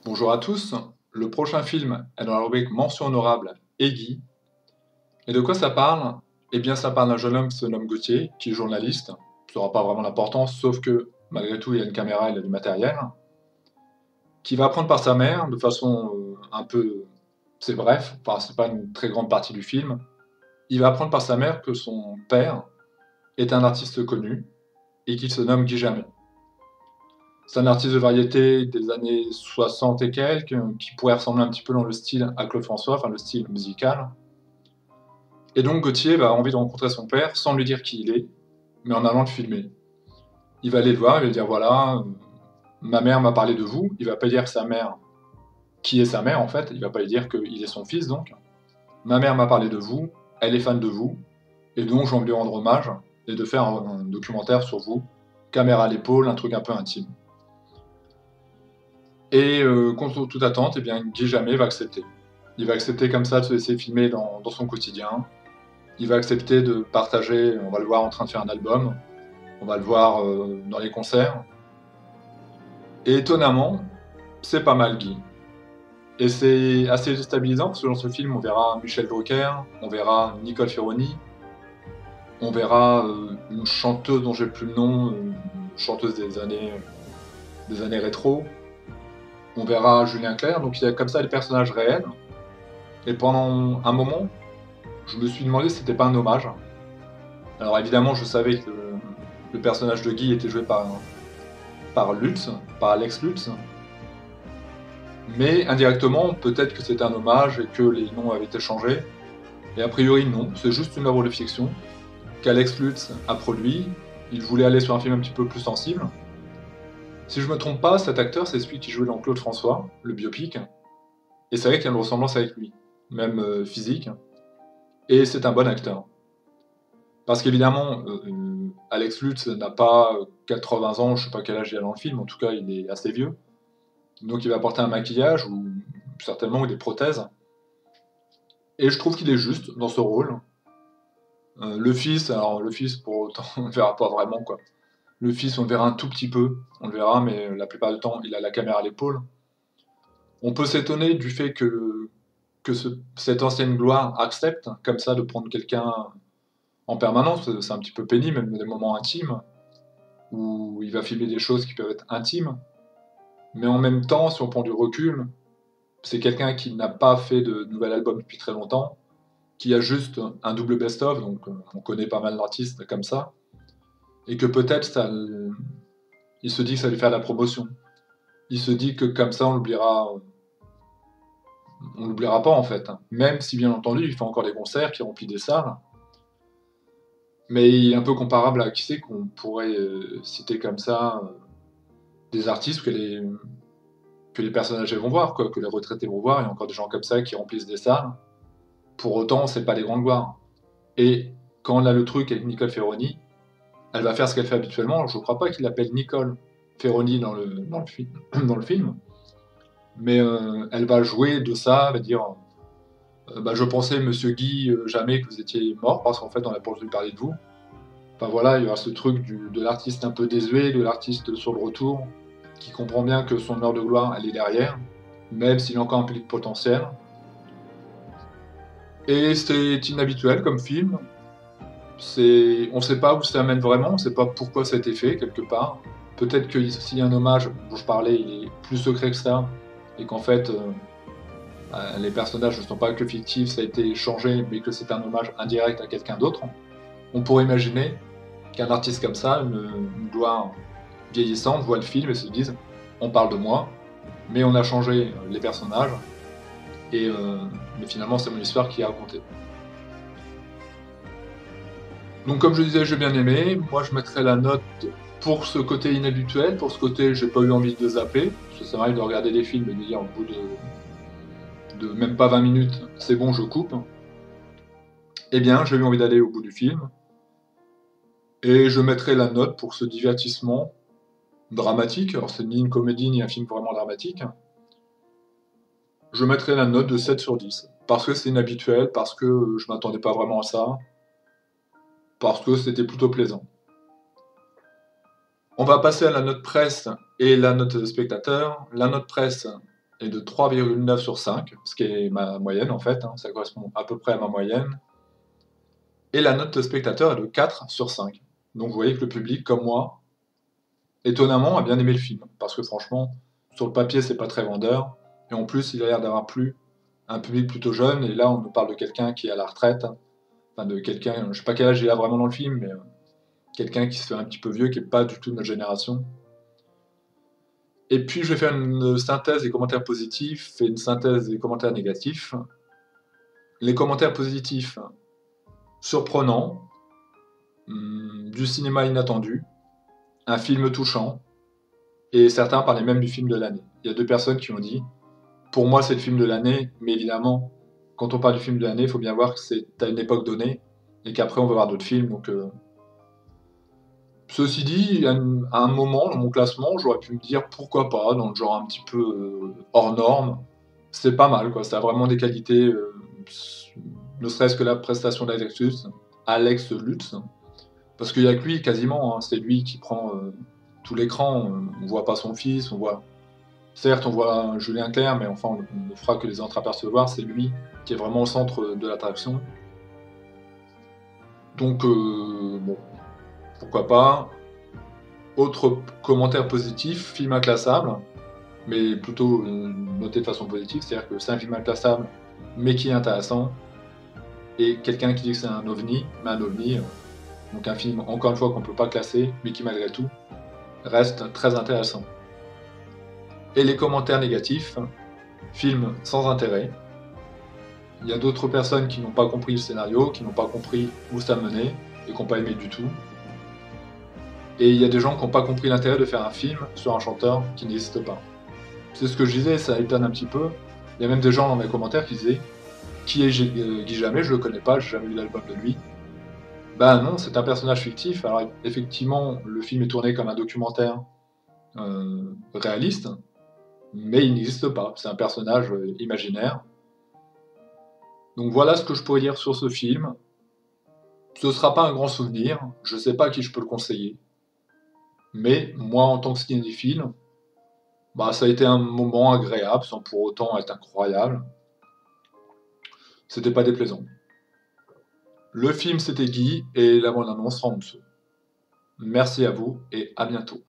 Bonjour à tous, le prochain film est dans la rubrique Mention honorable et Guy. Et de quoi ça parle? Eh bien ça parle d'un jeune homme qui se nomme Gauthier, qui est journaliste. Ça n'aura pas vraiment d'importance, sauf que malgré tout il a une caméra, il a du matériel, qui va apprendre par sa mère de façon un peu... C'est bref, enfin c'est pas une très grande partie du film. Il va apprendre par sa mère que son père est un artiste connu et qu'il se nomme Guy Jamais. C'est un artiste de variété des années 60 et quelques, qui pourrait ressembler un petit peu dans le style à Claude François, enfin le style musical. Et donc Gauthier va avoir envie de rencontrer son père sans lui dire qui il est, mais en allant le filmer. Il va aller le voir, il va lui dire voilà, ma mère m'a parlé de vous. Il va pas dire sa mère, qui est sa mère en fait, il va pas lui dire qu'il est son fils donc. Ma mère m'a parlé de vous, elle est fan de vous, et donc j'ai envie de lui rendre hommage et de faire un documentaire sur vous, caméra à l'épaule, un truc un peu intime. Et contre toute attente, eh bien, Guy Jamais va accepter. Il va accepter comme ça de se laisser filmer dans son quotidien. Il va accepter de partager, on va le voir en train de faire un album, on va le voir dans les concerts. Et étonnamment, c'est pas mal Guy. Et c'est assez déstabilisant parce que dans ce film, on verra Michel Drucker, on verra Nicole Ferroni, on verra une chanteuse dont j'ai plus le nom, une chanteuse des années rétro. On verra Julien Clerc, donc il y a comme ça des personnages réels. Et pendant un moment, je me suis demandé si c'était pas un hommage. Alors évidemment, je savais que le personnage de Guy était joué par Lutz, par Alex Lutz. Mais indirectement, peut-être que c'était un hommage et que les noms avaient été changés. Et a priori, non, c'est juste une œuvre de fiction qu'Alex Lutz a produit. Il voulait aller sur un film un petit peu plus sensible. Si je me trompe pas, cet acteur, c'est celui qui jouait dans Claude François, le biopic. Et c'est vrai qu'il y a une ressemblance avec lui, même physique. Et c'est un bon acteur. Parce qu'évidemment, Alex Lutz n'a pas 80 ans, je sais pas quel âge il a dans le film, en tout cas il est assez vieux. Donc il va porter un maquillage ou certainement des prothèses. Et je trouve qu'il est juste dans ce rôle. Le fils, alors le fils pour autant on le verra pas vraiment quoi. Le fils on le verra un tout petit peu, on le verra, mais la plupart du temps il a la caméra à l'épaule. On peut s'étonner du fait que cette ancienne gloire accepte comme ça de prendre quelqu'un en permanence, c'est un petit peu pénible, même des moments intimes, où il va filmer des choses qui peuvent être intimes, mais en même temps, si on prend du recul, c'est quelqu'un qui n'a pas fait de nouvel album depuis très longtemps, qui a juste un double best-of, donc on connaît pas mal d'artistes comme ça, et que peut-être il se dit que ça va lui faire de la promotion. Il se dit que comme ça on l'oubliera pas en fait. Même si bien entendu il fait encore des concerts qui remplissent des salles, mais il est un peu comparable à qui c'est qu'on pourrait citer comme ça des artistes que les personnes âgées vont voir, quoi, que les retraités vont voir. Il y a encore des gens comme ça qui remplissent des salles. Pour autant, c'est pas des grandes gloires. Et quand on a le truc avec Nicole Ferroni, elle va faire ce qu'elle fait habituellement. Je ne crois pas qu'il l'appelle Nicole Ferroni dans le film, mais elle va jouer de ça, elle va dire bah, je pensais, monsieur Guy, jamais que vous étiez mort, parce qu'en fait, on n'a pas entendu parler de vous. Enfin voilà, il y aura ce truc de l'artiste un peu désuet, de l'artiste sur le retour, qui comprend bien que son heure de gloire, elle est derrière, même s'il a encore un peu de potentiel. Et c'est inhabituel comme film. On ne sait pas où ça amène vraiment, on ne sait pas pourquoi ça a été fait, quelque part. Peut-être que s'il y a un hommage dont je parlais, il est plus secret que ça, et qu'en fait, les personnages ne sont pas que fictifs, ça a été changé, mais que c'est un hommage indirect à quelqu'un d'autre. On pourrait imaginer qu'un artiste comme ça, une gloire vieillissante, voit le film et se dise on parle de moi, mais on a changé les personnages, mais finalement c'est mon histoire qui est racontée. Donc comme je disais, j'ai bien aimé. Moi je mettrais la note pour ce côté inhabituel, pour ce côté j'ai pas eu envie de zapper, parce que ça m'arrive de regarder des films et de dire au bout de même pas 20 minutes, c'est bon, je coupe. Eh bien, j'ai eu envie d'aller au bout du film, et je mettrai la note pour ce divertissement dramatique. Alors c'est ni une comédie ni un film vraiment dramatique. Je mettrai la note de 7 sur 10. Parce que c'est inhabituel, parce que je m'attendais pas vraiment à ça, parce que c'était plutôt plaisant. On va passer à la note presse et la note spectateur. La note presse, est de 3,9 sur 5, ce qui est ma moyenne en fait, hein, ça correspond à peu près à ma moyenne. Et la note de spectateur est de 4 sur 5. Donc vous voyez que le public, comme moi, étonnamment, a bien aimé le film. Parce que franchement, sur le papier, c'est pas très vendeur. Et en plus, il a l'air d'avoir plu à un public plutôt jeune. Et là, on nous parle de quelqu'un qui est à la retraite. Enfin, de quelqu'un, je sais pas quel âge il a vraiment dans le film, mais quelqu'un qui se fait un petit peu vieux, qui est pas du tout de notre génération. Et puis, je vais faire une synthèse des commentaires positifs et une synthèse des commentaires négatifs. Les commentaires positifs, surprenant, du cinéma inattendu, un film touchant, et certains parlaient même du film de l'année. Il y a 2 personnes qui ont dit: «Pour moi, c'est le film de l'année», mais évidemment, quand on parle du film de l'année, il faut bien voir que c'est à une époque donnée et qu'après on va voir d'autres films, donc ceci dit, à un moment dans mon classement, j'aurais pu me dire: «Pourquoi pas?» dans le genre un petit peu, hors norme. C'est pas mal quoi, ça a vraiment des qualités, ne serait-ce que la prestation Alex Lutz, parce qu'il y a que lui quasiment, hein, c'est lui qui prend, tout l'écran, on voit pas son fils, on voit certes on voit Julien Clerc, mais enfin on ne fera que les entreapercevoir, c'est lui qui est vraiment au centre de l'attraction. Donc bon, pourquoi pas. Autre commentaire positif, film inclassable, mais plutôt noté de façon positive, c'est-à-dire que c'est un film inclassable, mais qui est intéressant, et quelqu'un qui dit que c'est un ovni, mais un ovni, donc un film, encore une fois, qu'on ne peut pas classer, mais qui malgré tout reste très intéressant. Et les commentaires négatifs, film sans intérêt. Il y a d'autres personnes qui n'ont pas compris le scénario, qui n'ont pas compris où ça menait, et qui n'ont pas aimé du tout. Et il y a des gens qui n'ont pas compris l'intérêt de faire un film sur un chanteur qui n'existe pas. C'est ce que je disais, ça étonne un petit peu. Il y a même des gens dans mes commentaires qui disaient: «Qui est Guy Jammet? Je le connais pas, j'ai jamais vu l'album de lui». Bah non, c'est un personnage fictif. Alors effectivement, le film est tourné comme un documentaire réaliste, mais il n'existe pas. C'est un personnage imaginaire. Donc voilà ce que je pourrais dire sur ce film. Ce sera pas un grand souvenir, je sais pas à qui je peux le conseiller, mais moi en tant que cinéphile, bah ça a été un moment agréable sans pour autant être incroyable. C'était pas déplaisant. Le film c'était Guy et la bande annonce sera en dessous. Merci à vous et à bientôt.